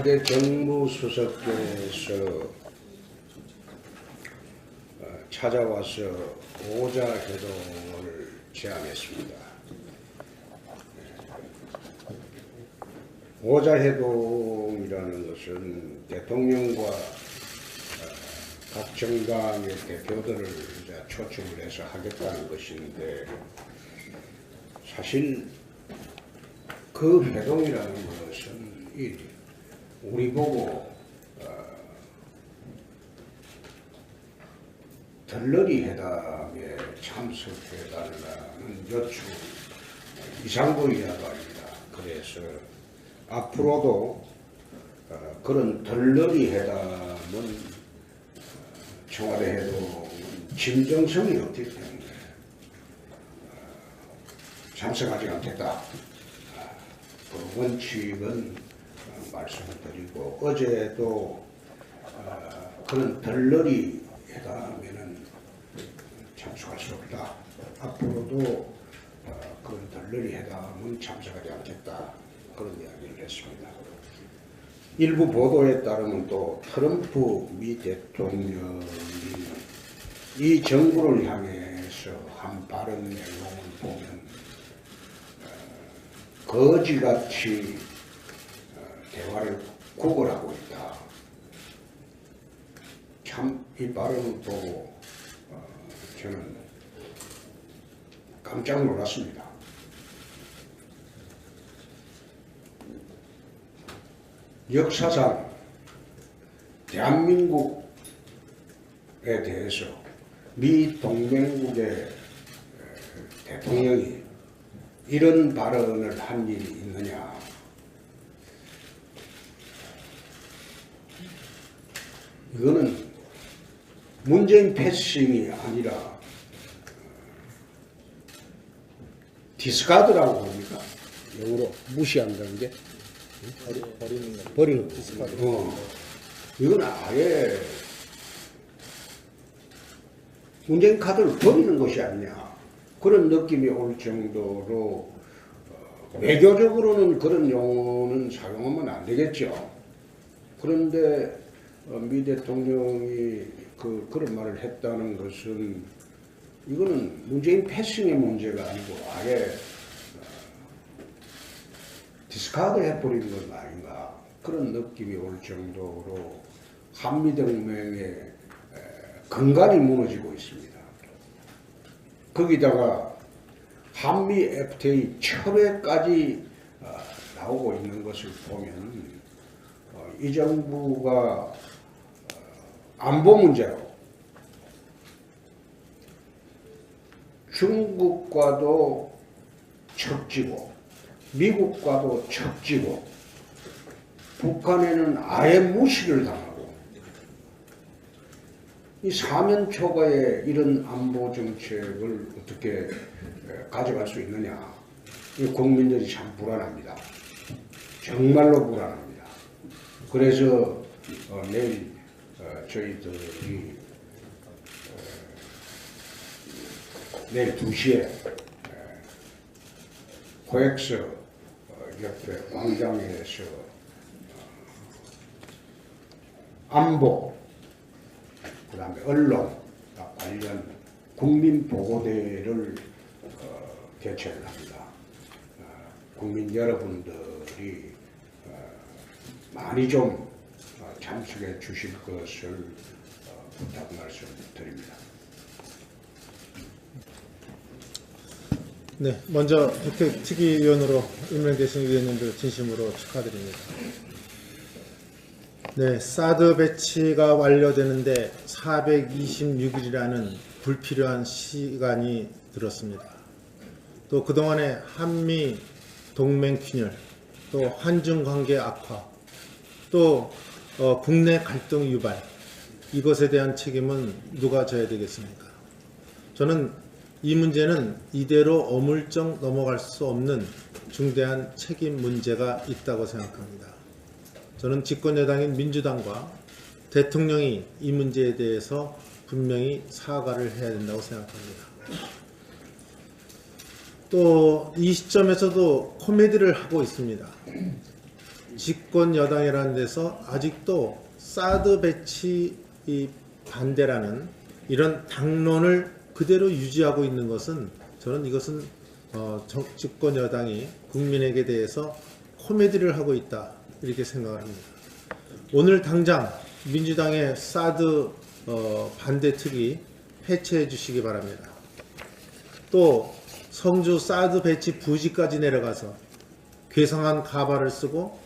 청와대 정무수석께서 찾아와서 오자회동을 제안했습니다. 오자회동이라는 것은 대통령과 각 정당의 대표들을 이제 초청을 해서 하겠다는 것인데, 사실 그 회동이라는 것은 우리 보고 덜러리 회담에 참석해달라는 요청 이상도 이하도 아닙니다. 그래서 앞으로도 그런 덜러리 회담은 청와대 회동은 진정성이 없기 때문에 참석하지 않겠다. 그 원칙은 말씀을 드리고, 어제도 그런 덜러리 회담에는 참석할 수 없다. 앞으로도 그런 덜러리 회담은 참석하지 않겠다. 그런 이야기를 했습니다. 일부 보도에 따르면 또 트럼프 미 대통령이 이 정부를 향해서 한 발언 내용을 보면 거지같이 대화를 구걸하고 있다. 참 이 발언을 보고 저는 깜짝 놀랐습니다. 역사상 대한민국에 대해서 미 동맹국의 대통령이 이런 발언을 한 일이 있느냐. 이거는 문재인 패싱이 아니라 디스카드라고 봅니까? 영어로 무시한다는 게? 버리는 거. 디스카드. 이건 아예 문재인 카드를 버리는 것이 아니냐. 그런 느낌이 올 정도로 외교적으로는 그런 용어는 사용하면 안 되겠죠. 그런데 미 대통령이 그런 말을 했다는 것은 이거는 문재인 패싱의 문제가 아니고 아예 디스카드 해버리는 건 아닌가. 그런 느낌이 올 정도로 한미동맹의 근간이 무너지고 있습니다. 거기다가 한미 FTA 철회까지 나오고 있는 것을 보면 이 정부가 안보 문제로 중국과도 척지고 미국과도 척지고 북한에는 아예 무시를 당하고, 이 사면초가의 이런 안보 정책을 어떻게 가져갈 수 있느냐. 이 국민들이 참 불안합니다. 정말로 불안합니다. 그래서 내일 저희들이 내일 2시에 코엑스 옆에 광장에서 안보, 그 다음에 언론 관련 국민보고대회를 개최를 합니다. 국민 여러분들이 많이 좀 참석해 주실 것을 부탁 말씀드립니다. 네, 먼저 혜택특위위원으로 임명되신 의원님들 진심으로 축하드립니다. 네, 사드 배치가 완료되는데 426일이라는 불필요한 시간이 들었습니다. 또 그동안의 한미 동맹 균열, 또 한중 관계 악화, 또 국내 갈등 유발, 이것에 대한 책임은 누가 져야 되겠습니까? 저는 이 문제는 이대로 어물쩍 넘어갈 수 없는 중대한 책임 문제가 있다고 생각합니다. 저는 집권여당인 민주당과 대통령이 이 문제에 대해서 분명히 사과를 해야 된다고 생각합니다. 또 이 시점에서도 코미디를 하고 있습니다. 집권 여당이라는 데서 아직도 사드 배치 이 반대라는 이런 당론을 그대로 유지하고 있는 것은 저는 이것은 집권 여당이 국민에게 대해서 코미디를 하고 있다 이렇게 생각을 합니다. 오늘 당장 민주당의 사드 반대 특위 해체해 주시기 바랍니다. 또 성주 사드 배치 부지까지 내려가서 괴상한 가발을 쓰고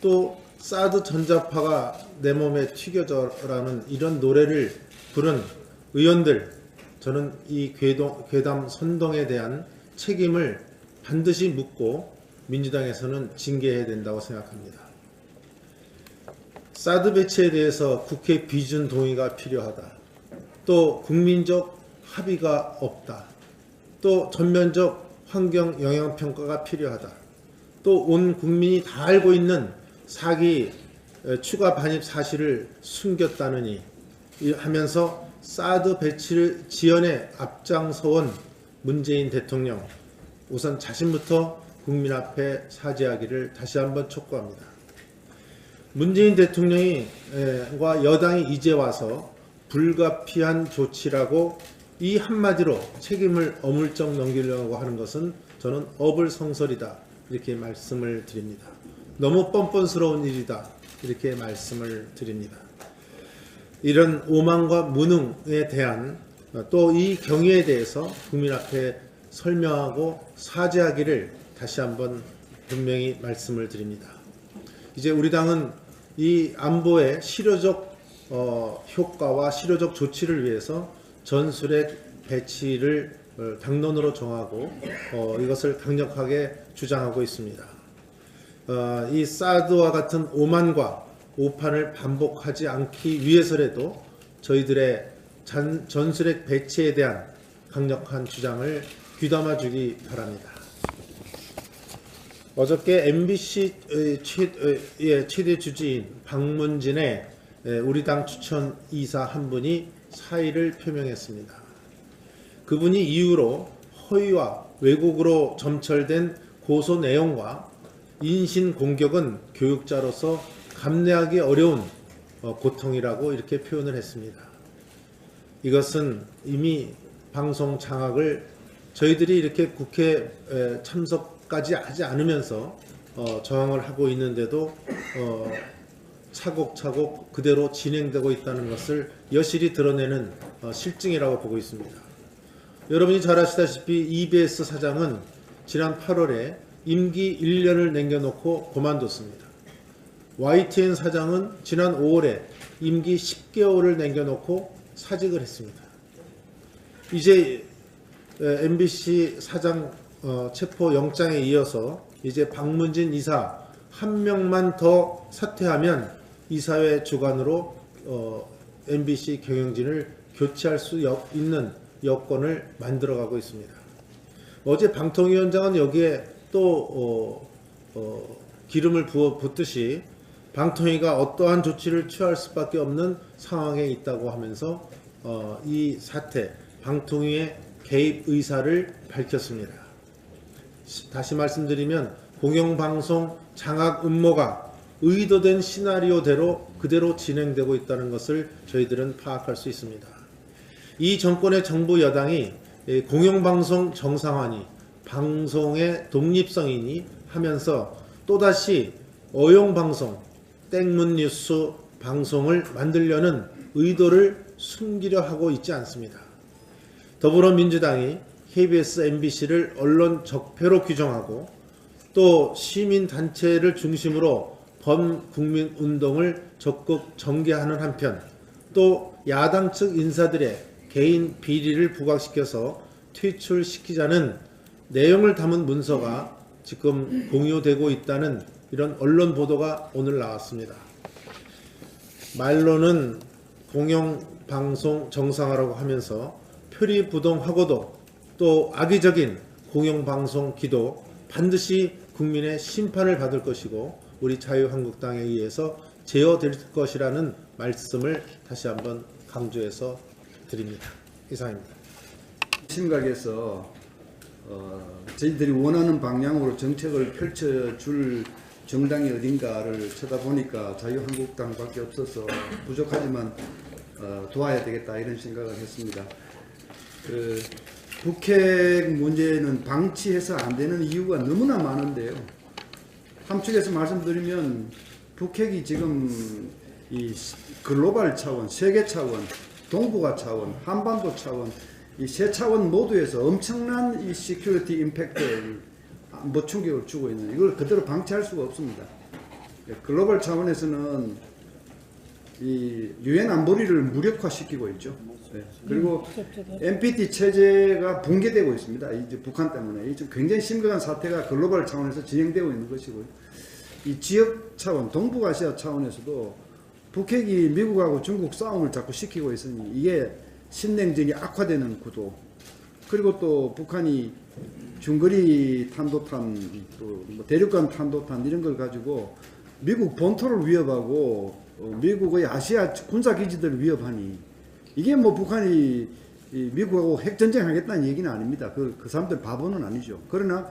또 사드 전자파가 내 몸에 튀겨져라는 이런 노래를 부른 의원들, 저는 이 괴담 선동에 대한 책임을 반드시 묻고 민주당에서는 징계해야 된다고 생각합니다. 사드 배치에 대해서 국회 비준 동의가 필요하다. 또 국민적 합의가 없다. 또 전면적 환경 영향평가가 필요하다. 또 온 국민이 다 알고 있는 사기 추가 반입 사실을 숨겼다느니 하면서 사드 배치를 지연에 앞장서온 문재인 대통령, 우선 자신부터 국민 앞에 사죄하기를 다시 한번 촉구합니다. 문재인 대통령이 과 여당이 이제 와서 불가피한 조치라고 이 한마디로 책임을 어물쩍 넘기려고 하는 것은 저는 어불성설이다 이렇게 말씀을 드립니다. 너무 뻔뻔스러운 일이다 이렇게 말씀을 드립니다. 이런 오만과 무능에 대한 또 이 경위에 대해서 국민 앞에 설명하고 사죄하기를 다시 한번 분명히 말씀을 드립니다. 이제 우리 당은 이 안보의 실효적 효과와 실효적 조치를 위해서 전술핵 배치를 당론으로 정하고 이것을 강력하게 주장하고 있습니다. 이 사드와 같은 오만과 오판을 반복하지 않기 위해서라도 저희들의 전술핵 배치에 대한 강력한 주장을 귀담아 주기 바랍니다. 어저께 MBC 최대 주지인 박문진의 우리 당 추천 이사 한 분이 사의를 표명했습니다. 그분이 이후로 허위와 왜곡으로 점철된 고소 내용과 인신 공격은 교육자로서 감내하기 어려운 고통이라고 이렇게 표현을 했습니다. 이것은 이미 방송 장악을 저희들이 이렇게 국회 참석까지 하지 않으면서 저항을 하고 있는데도 차곡차곡 그대로 진행되고 있다는 것을 여실히 드러내는 실증이라고 보고 있습니다. 여러분이 잘 아시다시피 EBS 사장은 지난 8월에 임기 1년을 남겨놓고 그만뒀습니다. YTN 사장은 지난 5월에 임기 10개월을 남겨놓고 사직을 했습니다. 이제 MBC 사장 체포영장에 이어서 이제 박문진 이사 한 명만 더 사퇴하면 이사회 주관으로 MBC 경영진을 교체할 수 있는 여건을 만들어가고 있습니다. 어제 방통위원장은 여기에 또 기름을 부어 붓듯이 방통위가 어떠한 조치를 취할 수밖에 없는 상황에 있다고 하면서 이 사태, 방통위의 개입 의사를 밝혔습니다. 다시 말씀드리면 공영방송 장악 음모가 의도된 시나리오대로 그대로 진행되고 있다는 것을 저희들은 파악할 수 있습니다. 이 정권의 정부 여당이 공영방송 정상화니 방송의 독립성이니 하면서 또다시 어용방송, 땡문뉴스 방송을 만들려는 의도를 숨기려 하고 있지 않습니다. 더불어민주당이 KBS, MBC를 언론 적폐로 규정하고 또 시민단체를 중심으로 범국민운동을 적극 전개하는 한편 또 야당 측 인사들의 개인 비리를 부각시켜서 퇴출시키자는 내용을 담은 문서가 지금 공유되고 있다는 이런 언론 보도가 오늘 나왔습니다. 말로는 공영방송 정상화라고 하면서 표리부동하고도 또 악의적인 공영방송 기도 반드시 국민의 심판을 받을 것이고 우리 자유한국당에 의해서 제어될 것이라는 말씀을 다시 한번 강조해서 드립니다. 이상입니다. 심각해서 저희들이 원하는 방향으로 정책을 펼쳐줄 정당이 어딘가를 쳐다보니까 자유한국당밖에 없어서 부족하지만 도와야 되겠다 이런 생각을 했습니다. 그 북핵 문제는 방치해서 안 되는 이유가 너무나 많은데요. 함축해서 말씀드리면 북핵이 지금 이 글로벌 차원, 세계 차원, 동북아 차원, 한반도 차원 이 세 차원 모두에서 엄청난 이 시큐리티 임팩트를 뭐 충격을 주고 있는 이걸 그대로 방치할 수가 없습니다. 글로벌 차원에서는 이 유엔 안보리를 무력화시키고 있죠. 네. 그리고 NPT 체제가 붕괴되고 있습니다. 이제 북한 때문에 이 굉장히 심각한 사태가 글로벌 차원에서 진행되고 있는 것이고요. 이 지역 차원, 동북아시아 차원에서도 북핵이 미국하고 중국 싸움을 자꾸 시키고 있으니 이게 신냉전이 악화되는 구도. 그리고 또 북한이 중거리 탄도탄, 또 뭐 대륙간 탄도탄 이런 걸 가지고 미국 본토를 위협하고 미국의 아시아 군사 기지들을 위협하니 이게 뭐 북한이 미국하고 핵전쟁 하겠다는 얘기는 아닙니다. 그 사람들 바보는 아니죠. 그러나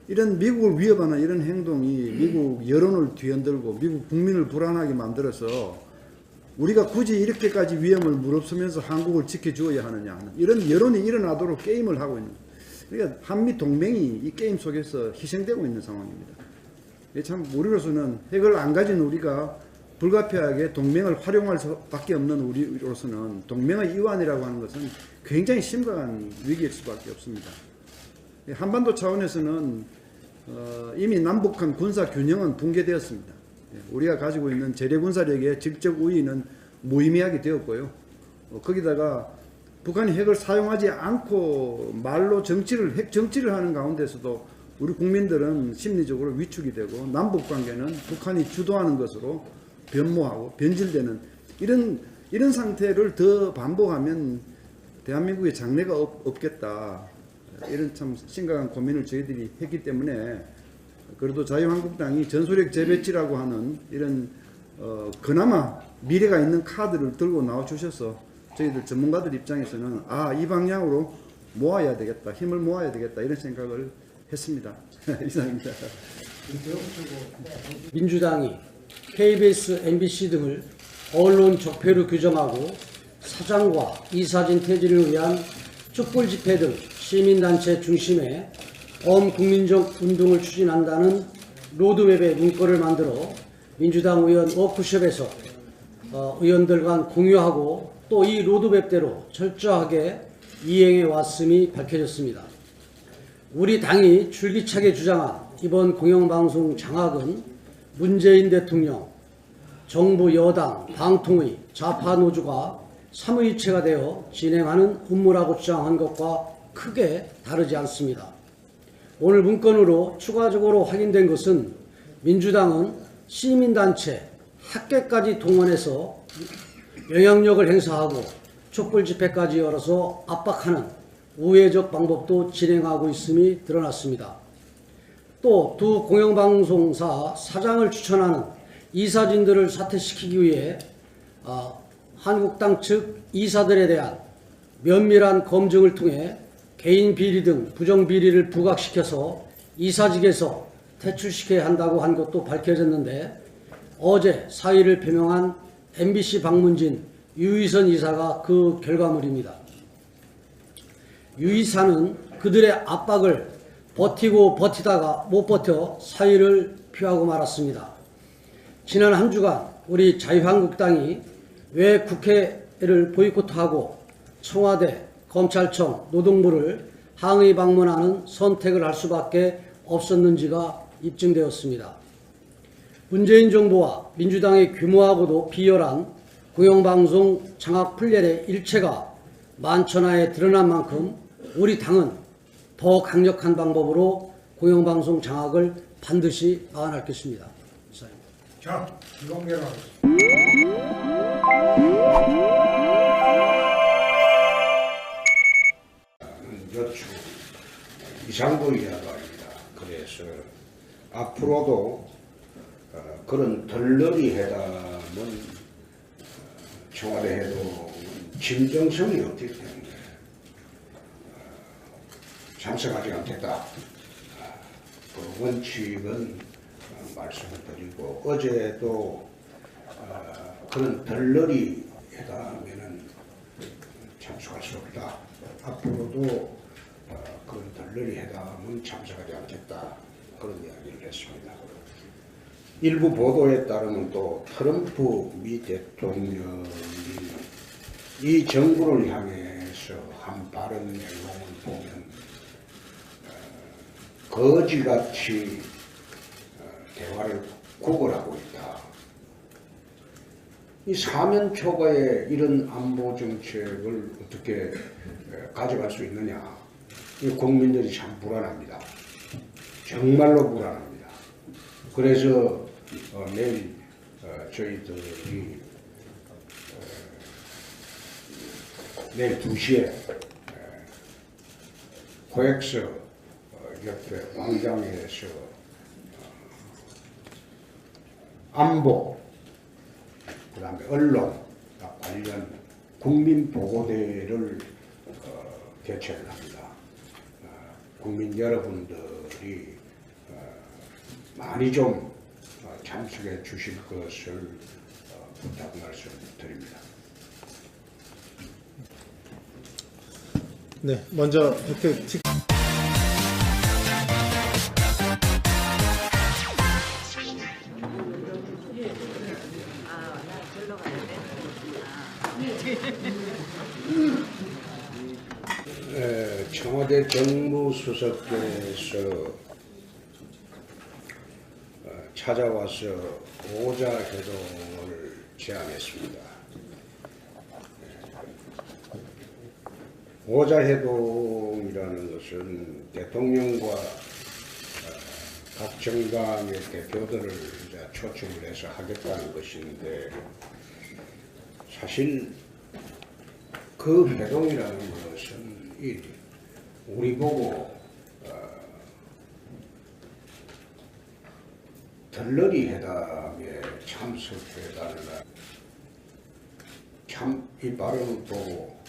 이런 미국을 위협하는 이런 행동이 미국 여론을 뒤흔들고 미국 국민을 불안하게 만들어서 우리가 굳이 이렇게까지 위험을 무릅쓰면서 한국을 지켜주어야 하느냐 하는 이런 여론이 일어나도록 게임을 하고 있는, 그러니까 한미 동맹이 이 게임 속에서 희생되고 있는 상황입니다. 참 우리로서는 핵을 안 가진 우리가 불가피하게 동맹을 활용할 수밖에 없는 우리로서는 동맹의 이완이라고 하는 것은 굉장히 심각한 위기일 수밖에 없습니다. 한반도 차원에서는 이미 남북한 군사 균형은 붕괴되었습니다. 우리가 가지고 있는 재래군사력의 질적 우위는 무의미하게 되었고요. 거기다가 북한이 핵을 사용하지 않고 말로 핵 정치를 하는 가운데서도 우리 국민들은 심리적으로 위축이 되고 남북관계는 북한이 주도하는 것으로 변모하고 변질되는 이런 상태를 더 반복하면 대한민국의 장래가 없겠다. 이런 참 심각한 고민을 저희들이 했기 때문에 그래도 자유한국당이 전술핵 재배치라고 하는 이런 그나마 미래가 있는 카드를 들고 나와주셔서 저희들 전문가들 입장에서는 이 방향으로 모아야 되겠다, 힘을 모아야 되겠다 이런 생각을 했습니다. 이상입니다. 민주당이 KBS, MBC 등을 언론 적폐로 규정하고 사장과 이사진 퇴진을 위한 촛불 집회 등 시민단체 중심의 범국민적 운동을 추진한다는 로드맵의 문구를 만들어 민주당 의원 워크숍에서 의원들 간 공유하고 또 이 로드맵대로 철저하게 이행해 왔음이 밝혀졌습니다. 우리 당이 줄기차게 주장한 이번 공영방송 장악은 문재인 대통령, 정부 여당, 방통위, 좌파 노조가 삼위일체가 되어 진행하는 음모라고 주장한 것과 크게 다르지 않습니다. 오늘 문건으로 추가적으로 확인된 것은 민주당은 시민단체, 학계까지 동원해서 영향력을 행사하고 촛불 집회까지 열어서 압박하는 우회적 방법도 진행하고 있음이 드러났습니다. 또 두 공영방송사 사장을 추천하는 이사진들을 사퇴시키기 위해 한국당 측 이사들에 대한 면밀한 검증을 통해 개인 비리 등 부정 비리를 부각시켜서 이사직에서 퇴출시켜야 한다고 한 것도 밝혀졌는데 어제 사의를 표명한 MBC 방문진 유희선 이사가 그 결과물입니다. 유 이사는 그들의 압박을 버티고 버티다가 못 버텨 사의를 표하고 말았습니다. 지난 한 주간 우리 자유한국당이 왜 국회를 보이콧하고 청와대, 검찰청, 노동부를 항의 방문하는 선택을 할 수밖에 없었는지가 입증되었습니다. 문재인 정부와 민주당의 규모하고도 비열한 공영방송 장악 플랜의 일체가 만천하에 드러난 만큼 우리 당은 더 강력한 방법으로 공영방송 장악을 반드시 막아낼 것입니다. 이상입니다. 자, 이공개로 여추 이상도 이야기입니다. 그래서 앞으로도 그런 덜러리 회담은 청와대 해도 진정성이 없기 때문에 참석하지 않겠다. 그 원칙은 말씀을 드리고 어제도 그런 덜러리 회담에는 참석할 수 없다. 앞으로도 그런 덜러리 회담은 참석하지 않겠다. 그런 이야기를 했습니다. 일부 보도에 따르면 또 트럼프 미 대통령이 이 정부를 향해서 한 발언 내용을 보면 거지같이 대화를 구걸하고 있다. 이 사면 초과의 이런 안보 정책을 어떻게 가져갈 수 있느냐. 이 국민들이 참 불안합니다. 정말로 불안합니다. 그래서 내일 저희들이 내일 2시에 코엑스 옆에 광장에서 안보, 그 다음에 언론 관련 국민보고대회를 개최를 합니다. 국민 여러분들이 많이 좀 참석해 주실 것을 부탁 말씀드립니다. 네, 먼저 이렇게 청와대 정무수석께서 찾아와서 오자회동을 제안했습니다. 오자회동이라는 것은 대통령과 각 정당의 대표들을 초청을 해서 하겠다는 것인데 사실 그 회동이라는 것은 우리 보고 덜러리 회담에 참석해달라. 참 이 발언을 보고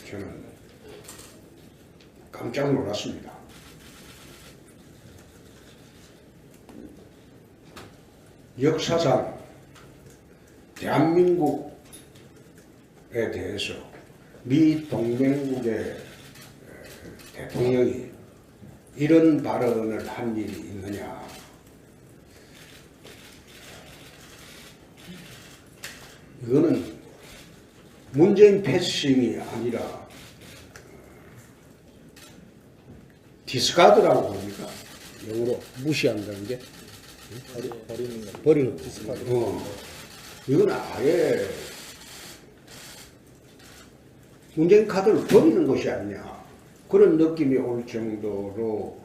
저는 깜짝 놀랐습니다. 역사상 대한민국에 대해서 미 동맹국의 대통령이 이런 발언을 한 일이 있느냐. 이거는 문재인 패싱이 아니라 디스카드라고 합니까? 영어로 무시한다는 게 버리는 디스카드. 이건 아예 문재인 카드를 버리는 것이 아니냐 그런 느낌이 올 정도로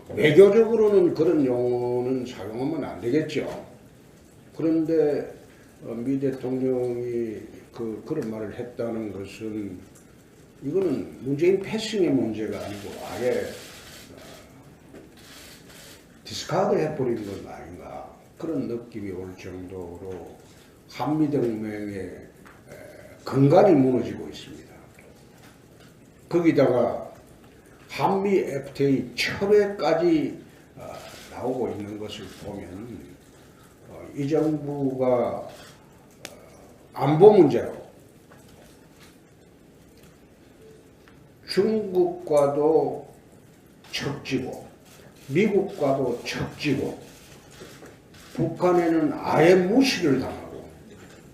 외교적으로는 그런 용어는 사용하면 안 되겠죠. 그런데 미 대통령이 그런 말을 했다는 것은 이거는 문재인 패싱의 문제가 아니고 아예 디스카드 해버린 건 아닌가 그런 느낌이 올 정도로 한미동맹의 근간이 무너지고 있습니다. 거기다가 한미 FTA 철회까지 나오고 있는 것을 보면 이 정부가 안보 문제로 중국과도 척지고 미국과도 척지고 북한에는 아예 무시를 당하고